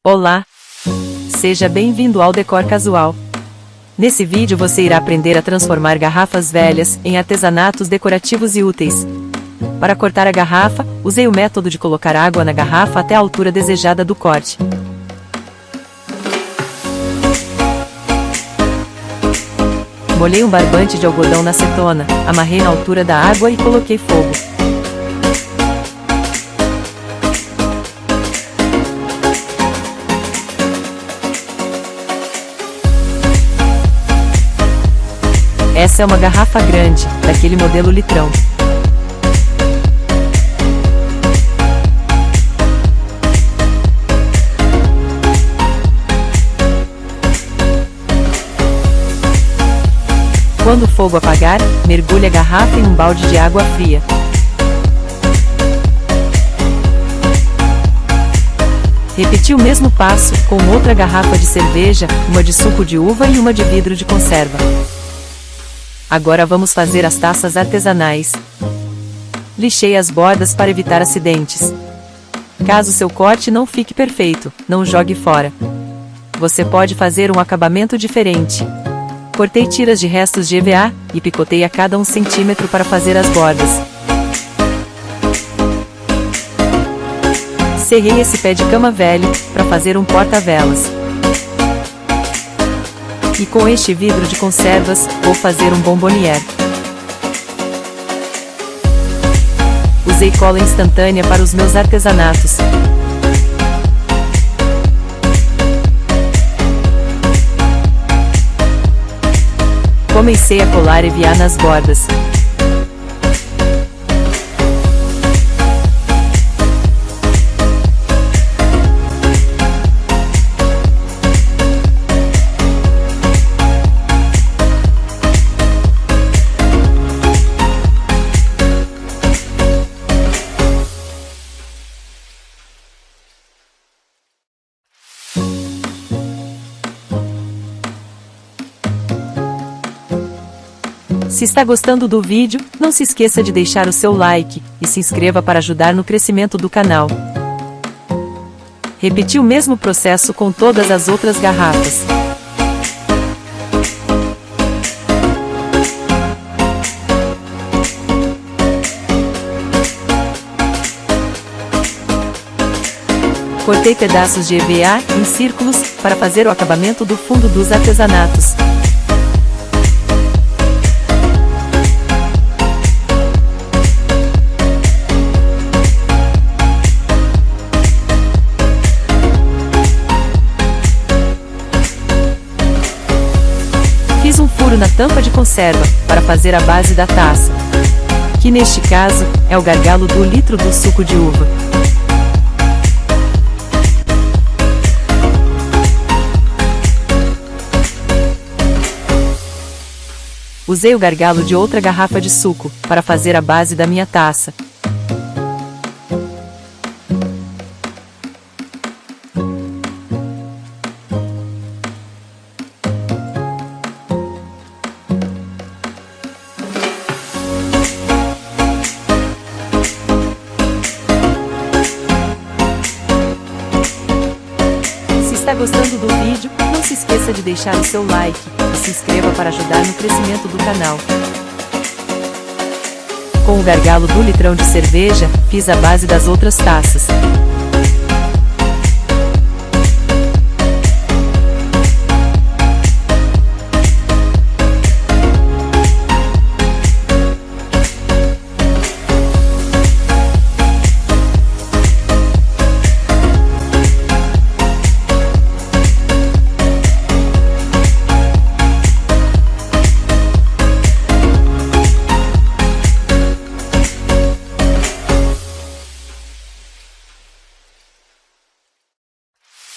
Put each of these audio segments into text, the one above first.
Olá! Seja bem-vindo ao Decor Casual. Nesse vídeo você irá aprender a transformar garrafas velhas em artesanatos decorativos e úteis. Para cortar a garrafa, usei o método de colocar água na garrafa até a altura desejada do corte. Molhei um barbante de algodão na acetona, amarrei na altura da água e coloquei fogo. Essa é uma garrafa grande, daquele modelo litrão. Quando o fogo apagar, mergulhe a garrafa em um balde de água fria. Repeti o mesmo passo, com outra garrafa de cerveja, uma de suco de uva e uma de vidro de conserva. Agora vamos fazer as taças artesanais. Lixei as bordas para evitar acidentes. Caso seu corte não fique perfeito, não jogue fora. Você pode fazer um acabamento diferente. Cortei tiras de restos de EVA e picotei a cada 1 centímetro para fazer as bordas. Serrei esse pé de cama velho para fazer um porta-velas. E com este vidro de conservas, vou fazer um bomboniere. Usei cola instantânea para os meus artesanatos. Comecei a colar EVA nas bordas. Se está gostando do vídeo, não se esqueça de deixar o seu like e se inscreva para ajudar no crescimento do canal. Repeti o mesmo processo com todas as outras garrafas. Cortei pedaços de EVA em círculos para fazer o acabamento do fundo dos artesanatos. Fiz um furo na tampa de conserva, para fazer a base da taça, que neste caso, é o gargalo do litro do suco de uva. Usei o gargalo de outra garrafa de suco, para fazer a base da minha taça. Se está gostando do vídeo, não se esqueça de deixar o seu like e se inscreva para ajudar no crescimento do canal. Com o gargalo do litrão de cerveja, fiz a base das outras taças.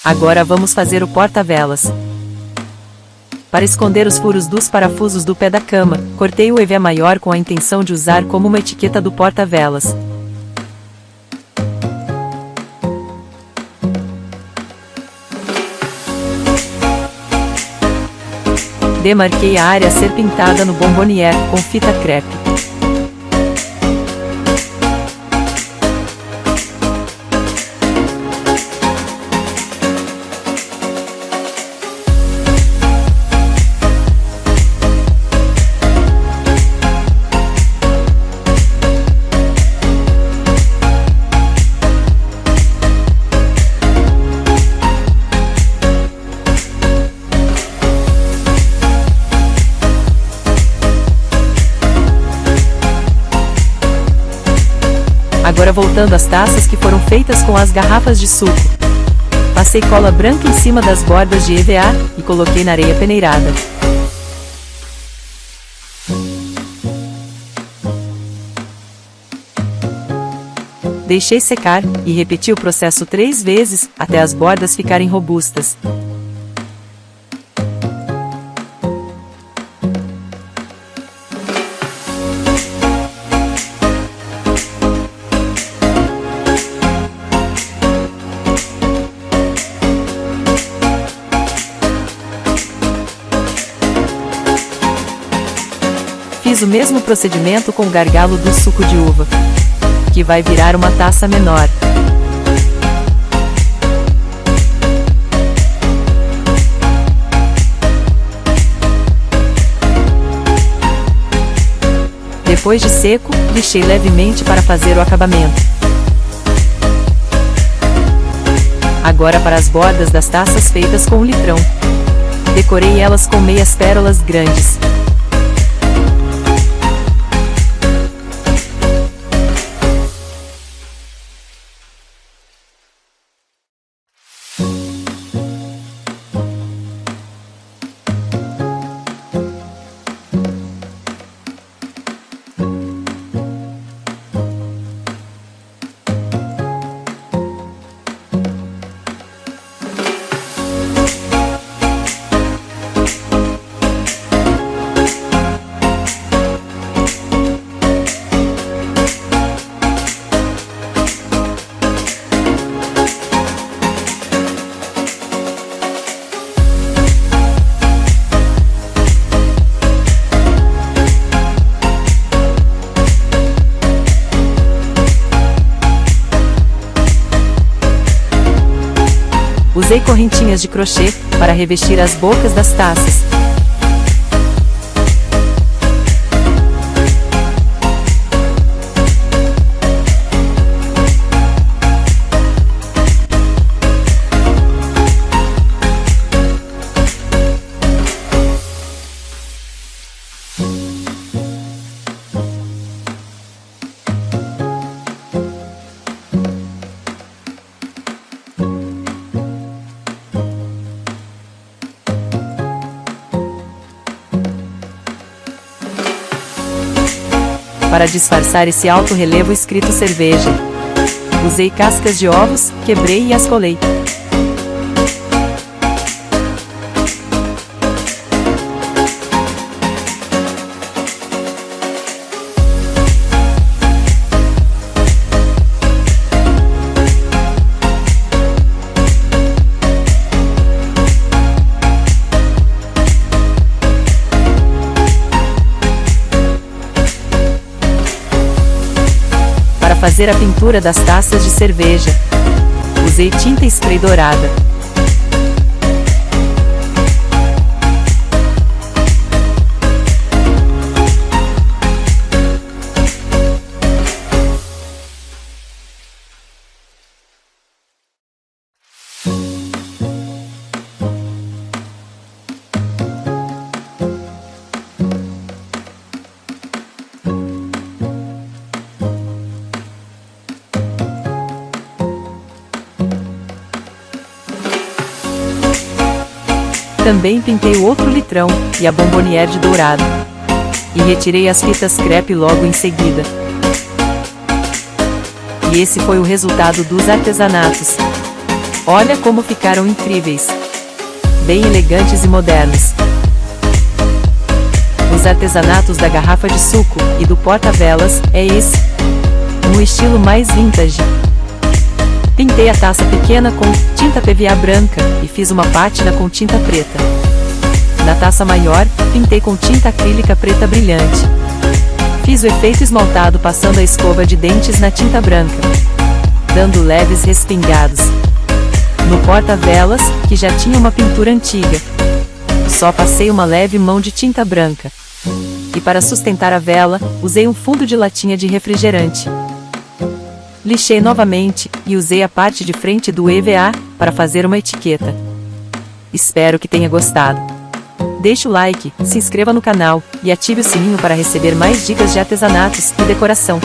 Agora vamos fazer o porta-velas. Para esconder os furos dos parafusos do pé da cama, cortei o EVA maior com a intenção de usar como uma etiqueta do porta-velas. Demarquei a área a ser pintada no bomboniere com fita crepe. Agora voltando às taças que foram feitas com as garrafas de suco. Passei cola branca em cima das bordas de EVA e coloquei na areia peneirada. Deixei secar e repeti o processo 3 vezes até as bordas ficarem robustas. Fiz o mesmo procedimento com o gargalo do suco de uva, que vai virar uma taça menor. Depois de seco, lixei levemente para fazer o acabamento. Agora para as bordas das taças feitas com o litrão. Decorei elas com meias pérolas grandes. Usei correntinhas de crochê para revestir as bocas das taças. Para disfarçar esse alto relevo escrito cerveja, usei cascas de ovos, quebrei e as colei. Para fazer a pintura das taças de cerveja, usei tinta spray dourada. Também pintei o outro litrão e a bombonière de dourado. E retirei as fitas crepe logo em seguida. E esse foi o resultado dos artesanatos. Olha como ficaram incríveis! Bem elegantes e modernos. Os artesanatos da garrafa de suco e do porta-velas é esse, um estilo mais vintage. Pintei a taça pequena com tinta PVA branca e fiz uma pátina com tinta preta. Na taça maior, pintei com tinta acrílica preta brilhante. Fiz o efeito esmaltado passando a escova de dentes na tinta branca, dando leves respingados. No porta-velas, que já tinha uma pintura antiga, só passei uma leve mão de tinta branca. E para sustentar a vela, usei um fundo de latinha de refrigerante. Lixei novamente e usei a parte de frente do EVA para fazer uma etiqueta. Espero que tenha gostado. Deixe o like, se inscreva no canal e ative o sininho para receber mais dicas de artesanatos e decoração.